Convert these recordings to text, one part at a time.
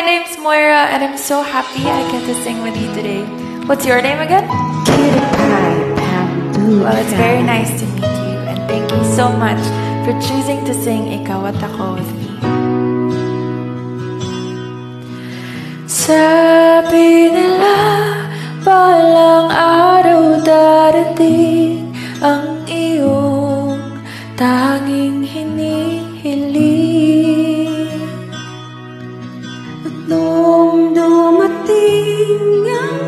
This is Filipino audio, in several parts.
my name's Moira, and I'm so happy I get to sing with you today. What's your name again? Kitty Pie Pamdu. Well, it's very nice to meet you, and thank you so much for choosing to sing Ikaw at Ako with me. Sabi nila, balang araw darating ang iyong tanging hinihiling. At noong dumating ang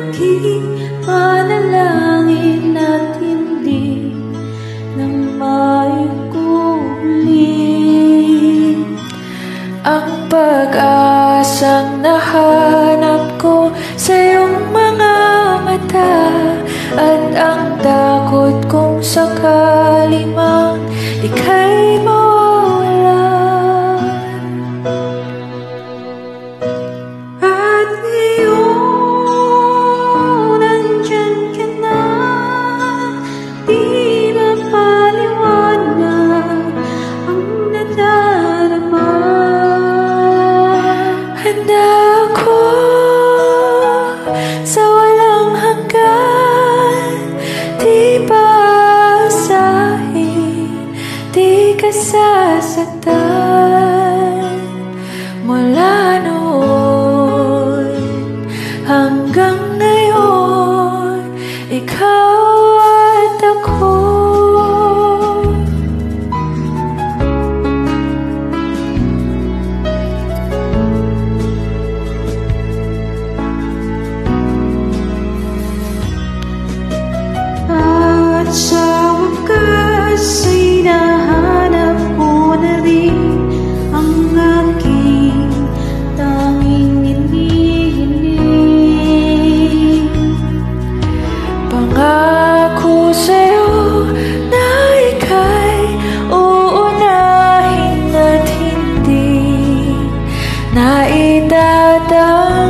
aking panalangin at hindi na maikuling, ang pag-asang nahanap ko sa iyong mga mata, at ang takot kong sakali mang ika'y mawawalan. at ngayon nandyan ka na, di mapaliwanag ang nadarama. Handa ako sa walang hanggan, di paasahin, di ka sasaktan. Mula noon hanggang ngayon, ikaw at ako. At sa wakas ay nahanap ko na rin ang aking tanging hinihiling. Pangako sa'yo na ika'y uunahin at hindi na itatanggi.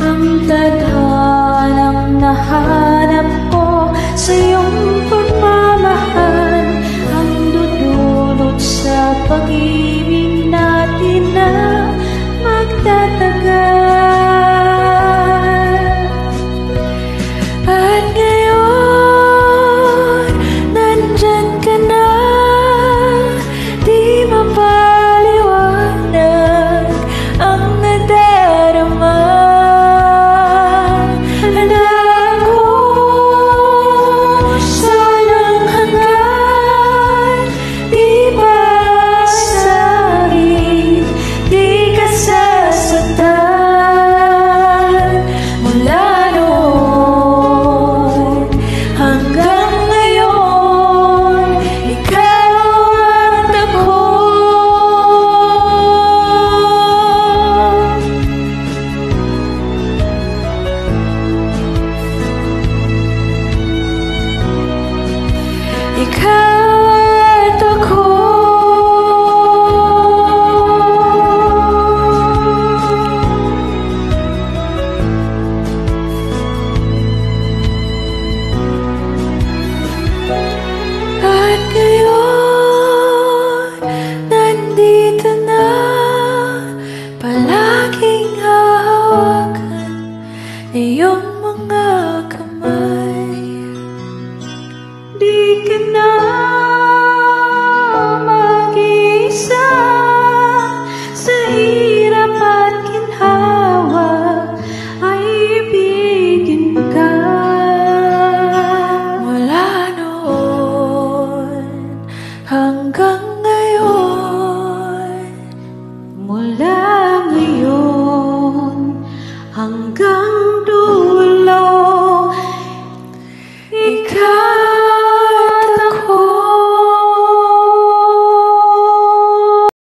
Ang tadhanang nahanap ko sa iyong pagmamahal ang dudulot sa pag-ibig.